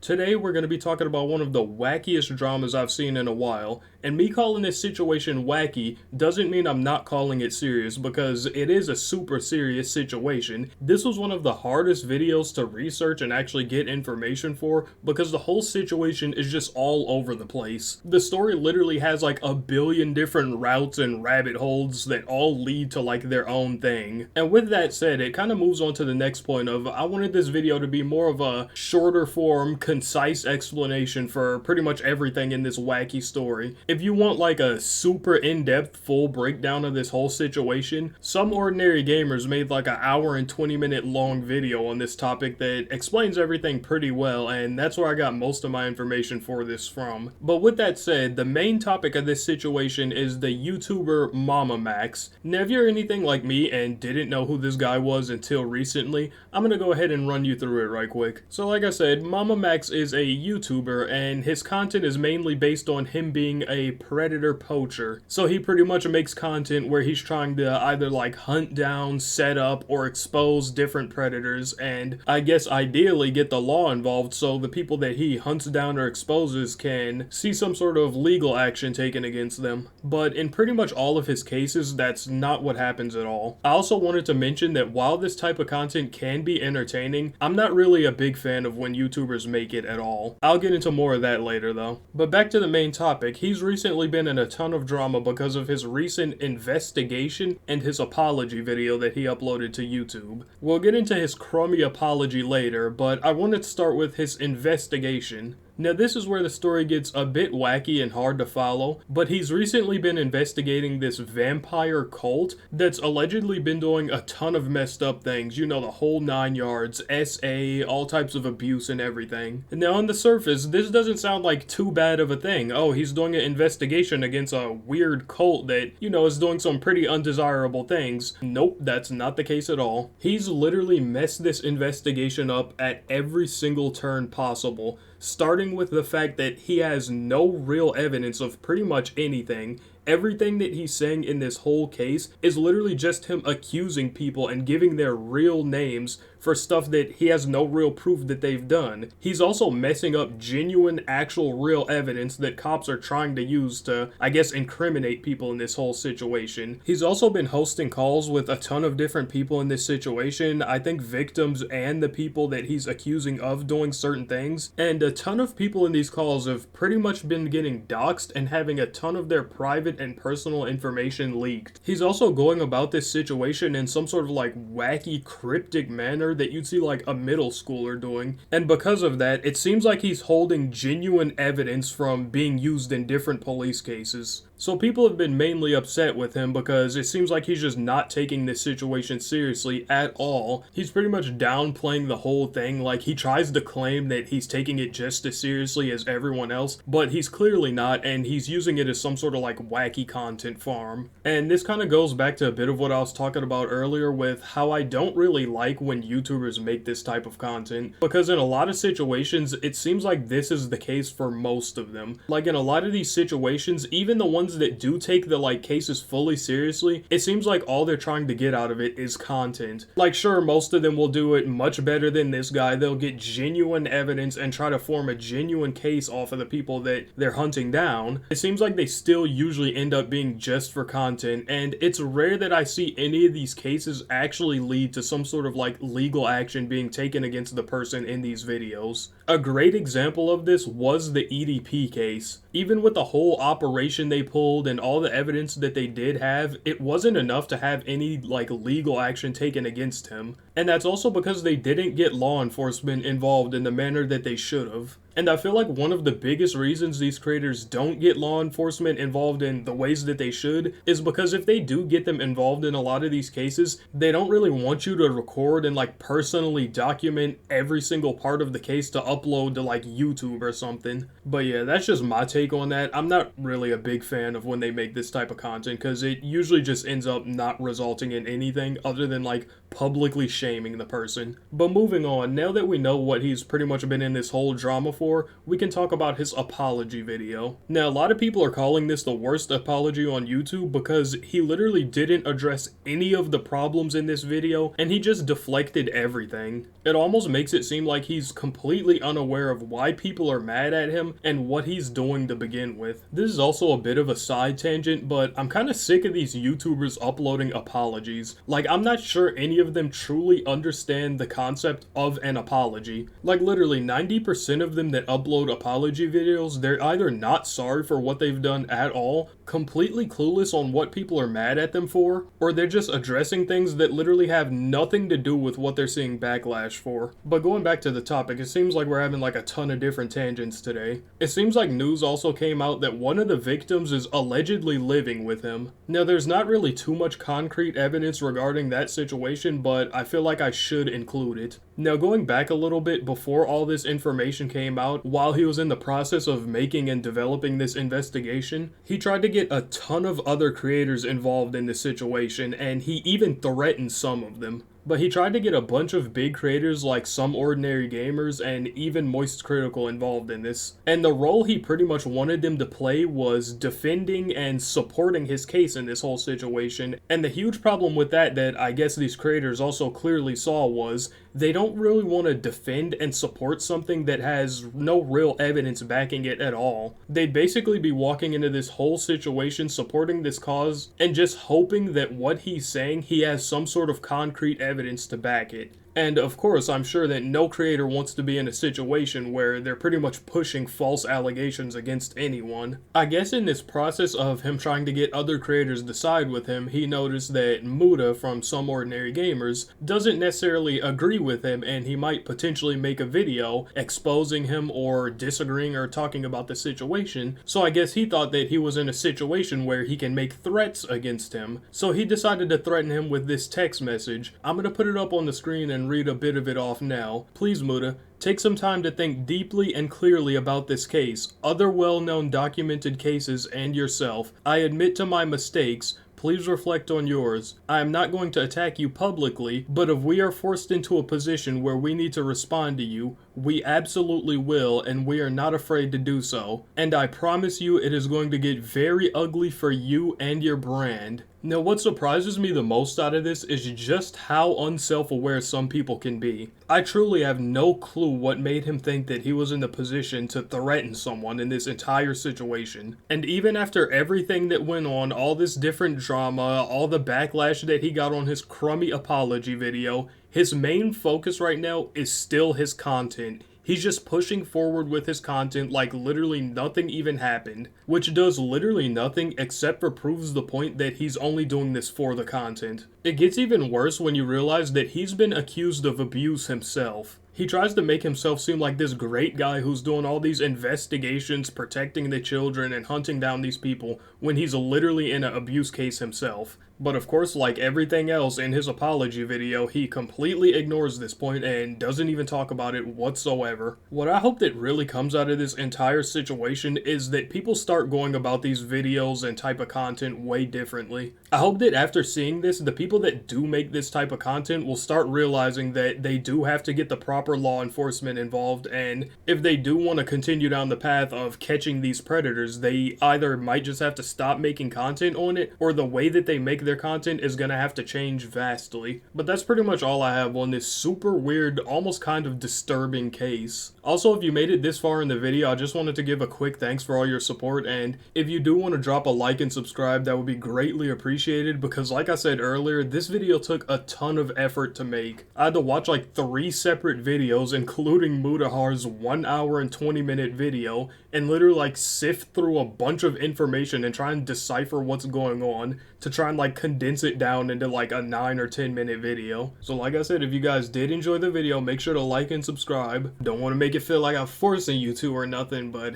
Today we're going to be talking about one of the wackiest dramas I've seen in a while, and me calling this situation wacky doesn't mean I'm not calling it serious because it is a super serious situation. This was one of the hardest videos to research and actually get information for because the whole situation is just all over the place. The story literally has like a billion different routes and rabbit holes that all lead to like their own thing. And with that said, it kind of moves on to the next point of I wanted this video to be more of a shorter form, concise explanation for pretty much everything in this wacky story. If you want like a super in-depth full breakdown of this whole situation, some ordinary gamers made like an hour and 20-minute long video on this topic that explains everything pretty well, and that's where I got most of my information for this from. But with that said, the main topic of this situation is the YouTuber Mamamax. Now if you're anything like me and didn't know who this guy was until recently, I'm gonna go ahead and run you through it right quick. So like I said, Mamamax is a YouTuber and his content is mainly based on him being a predator poacher. So he pretty much makes content where he's trying to either like hunt down, set up, or expose different predators, and I guess ideally get the law involved so the people that he hunts down or exposes can see some sort of legal action taken against them. But in pretty much all of his cases, that's not what happens at all. I also wanted to mention that while this type of content can be entertaining, I'm not really a big fan of when YouTubers make it at all. I'll get into more of that later though. But back to the main topic, he's recently been in a ton of drama because of his recent investigation and his apology video that he uploaded to YouTube. We'll get into his crummy apology later, but I wanted to start with his investigation. Now this is where the story gets a bit wacky and hard to follow, but he's recently been investigating this vampire cult that's allegedly been doing a ton of messed up things, you know, the whole 9 yards, SA, all types of abuse and everything. Now on the surface, this doesn't sound like too bad of a thing. Oh, he's doing an investigation against a weird cult that, you know, is doing some pretty undesirable things. Nope, that's not the case at all. He's literally messed this investigation up at every single turn possible, starting with the fact that he has no real evidence of pretty much anything. Everything that he's saying in this whole case is literally just him accusing people and giving their real names for stuff that he has no real proof that they've done. He's also messing up genuine, actual, real evidence that cops are trying to use to, I guess, incriminate people in this whole situation. He's also been hosting calls with a ton of different people in this situation, I think victims and the people that he's accusing of doing certain things, and a ton of people in these calls have pretty much been getting doxxed and having a ton of their private and personal information leaked. He's also going about this situation in some sort of like wacky, cryptic manner that you'd see like a middle schooler doing, and because of that, it seems like he's holding genuine evidence from being used in different police cases. So people have been mainly upset with him because it seems like he's just not taking this situation seriously at all. He's pretty much downplaying the whole thing, like he tries to claim that he's taking it just as seriously as everyone else, but he's clearly not, and he's using it as some sort of like wacky content farm. And this kind of goes back to a bit of what I was talking about earlier with how I don't really like when YouTubers make this type of content, because in a lot of situations, it seems like this is the case for most of them. Like in a lot of these situations, even the ones that do take the like cases fully seriously, it seems like all they're trying to get out of it is content. Like sure, most of them will do it much better than this guy. They'll get genuine evidence and try to form a genuine case off of the people that they're hunting down. It seems like they still usually end up being just for content, and it's rare that I see any of these cases actually lead to some sort of like legal action being taken against the person in these videos. A great example of this was the EDP case. Even with the whole operation they pulled and all the evidence that they did have, it wasn't enough to have any like legal action taken against him. And that's also because they didn't get law enforcement involved in the manner that they should have. And I feel like one of the biggest reasons these creators don't get law enforcement involved in the ways that they should is because if they do get them involved in a lot of these cases, they don't really want you to record and like personally document every single part of the case to upload to like YouTube or something. But yeah, that's just my take on that. I'm not really a big fan of when they make this type of content because it usually just ends up not resulting in anything other than like publicly shaming the person. But moving on, now that we know what he's pretty much been in this whole drama for, we can talk about his apology video. Now, a lot of people are calling this the worst apology on YouTube because he literally didn't address any of the problems in this video and he just deflected everything. It almost makes it seem like he's completely unaware of why people are mad at him and what he's doing to begin with. This is also a bit of a side tangent, but I'm kind of sick of these YouTubers uploading apologies. Like, I'm not sure any of them truly understand the concept of an apology. Like, literally 90% of them that upload apology videos, they're either not sorry for what they've done at all, completely clueless on what people are mad at them for, or they're just addressing things that literally have nothing to do with what they're seeing backlash for. But going back to the topic, it seems like we're having like a ton of different tangents today. It seems like news also came out that one of the victims is allegedly living with him. Now, there's not really too much concrete evidence regarding that situation, but I feel like I should include it. Now, going back a little bit before all this information came out, while he was in the process of making and developing this investigation, he tried to get a ton of other creators involved in this situation, and he even threatened some of them. But he tried to get a bunch of big creators like Some Ordinary Gamers and even Moist Critical involved in this. And the role he pretty much wanted them to play was defending and supporting his case in this whole situation. And the huge problem with that I guess these creators also clearly saw was they don't really want to defend and support something that has no real evidence backing it at all. They'd basically be walking into this whole situation supporting this cause and just hoping that what he's saying, he has some sort of concrete evidence to back it. And of course, I'm sure that no creator wants to be in a situation where they're pretty much pushing false allegations against anyone. I guess in this process of him trying to get other creators to side with him, he noticed that Muda from Some Ordinary Gamers doesn't necessarily agree with him, and he might potentially make a video exposing him or disagreeing or talking about the situation. So I guess he thought that he was in a situation where he can make threats against him. So he decided to threaten him with this text message. I'm going to put it up on the screen and read a bit of it off now. Please, Muda, take some time to think deeply and clearly about this case, other well-known documented cases, and yourself. I admit to my mistakes. Please reflect on yours. I am not going to attack you publicly, but if we are forced into a position where we need to respond to you, we absolutely will, and we are not afraid to do so. And I promise you it is going to get very ugly for you and your brand. Now, what surprises me the most out of this is just how unself-aware some people can be. I truly have no clue what made him think that he was in the position to threaten someone in this entire situation. And even after everything that went on, all this different drama, all the backlash that he got on his crummy apology video, his main focus right now is still his content. He's just pushing forward with his content like literally nothing even happened, which does literally nothing except for proves the point that he's only doing this for the content. It gets even worse when you realize that he's been accused of abuse himself. He tries to make himself seem like this great guy who's doing all these investigations, protecting the children, and hunting down these people, when he's literally in an abuse case himself. But of course, like everything else in his apology video, he completely ignores this point and doesn't even talk about it whatsoever. What I hope that really comes out of this entire situation is that people start going about these videos and type of content way differently. I hope that after seeing this, the people that do make this type of content will start realizing that they do have to get the proper law enforcement involved, and if they do want to continue down the path of catching these predators, they either might just have to stop making content on it, or the way that they make their content is going to have to change vastly. But that's pretty much all I have on this super weird, almost kind of disturbing case. Also, if you made it this far in the video, I just wanted to give a quick thanks for all your support, and if you do want to drop a like and subscribe, that would be greatly appreciated, because like I said earlier, this video took a ton of effort to make. I had to watch like 3 separate videos, including Mudahar's 1 hour and 20-minute video, and literally like sift through a bunch of information and try and decipher what's going on to try and like condense it down into like a 9 or 10-minute video. So like I said, if you guys did enjoy the video, make sure to like and subscribe. Don't want to make it feel like I'm forcing you to or nothing, but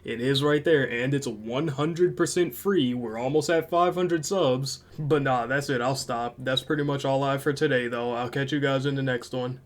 it is right there, and it's 100% free. We're almost at 500 subs. But nah, that's it. I'll stop. That's pretty much all I have for today, though. I'll catch you guys in the next one.